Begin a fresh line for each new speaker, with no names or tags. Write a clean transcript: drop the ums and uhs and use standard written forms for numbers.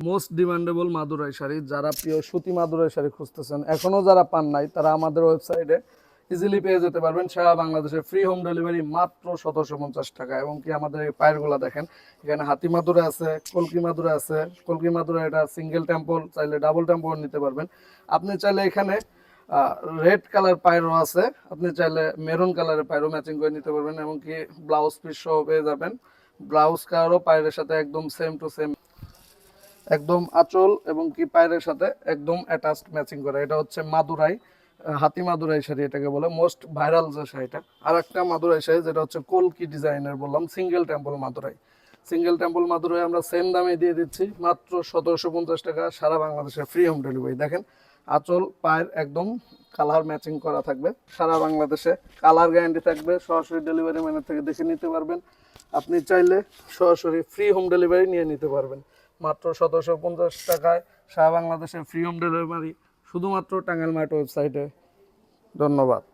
Most demandable Madurai sari, যারা pure সুতি মাদুরাই শাড়ি খুঁজতেছেন, এখনো যারা পান নাই, তারা আমাদের ওয়েবসাইটে ইজিলি পেয়ে যেতে পারবেন সারা বাংলাদেশে ফ্রি হোম ডেলিভারি মাত্র 1750 টাকা। এবং কি আমাদের এই পায়েরগুলা দেখেন, এখানে হাতি মাদুরা আছে, কলকি মাদুরা আছে। কলকি মাদুরা এটা সিঙ্গেল টেম্পল, চাইলে ডাবল টেম্পল নিতে পারবেন। আপনি চাইলে এখানে রেড কালার পায়রো আছে, আপনি চাইলে মেরুন কালারের পায়রো ম্যাচিং করে নিতে পারবেন। এমনকি ব্লাউজ পিস সহ পেয়ে যাবেন। ব্লাউজ কালারও পায়ের সাথে একদম সেম টু সেম, একদম আঁচল এবং কি পায়ের সাথে একদম অ্যাটাচড ম্যাচিং করা। এটা হচ্ছে মাদুরাই, হাতি মাদুরাই শাড়ি এটাকে বলে, মোস্ট ভাইরাল যে শাড়িটা। আর একটা মাদুরাই শাড়ি যেটা হচ্ছে কলকি ডিজাইনের বললাম, single temple Madurai. Single temple Madurai আমরা সেম দামে দিয়ে দিচ্ছি মাত্র 1750 টাকা, সারা বাংলাদেশে ফ্রি হোম ডেলিভারি। দেখেন আঁচল পায়ের একদম কালার ম্যাচিং করা থাকবে, সারা বাংলাদেশে কালার গ্যারান্টি থাকবে। সরাসরি ডেলিভারি ম্যানের থেকে দেখে নিতে পারবেন। আপনি চাইলে সরাসরি ফ্রি হোম ডেলিভারি নিয়ে নিতে পারবেন মাত্র 1750 টাকায়, সারা বাংলাদেশে ফ্রি হোম ডেলিভারি, শুধুমাত্র টাঙ্গাইল মার্ট ওয়েবসাইটে। ধন্যবাদ।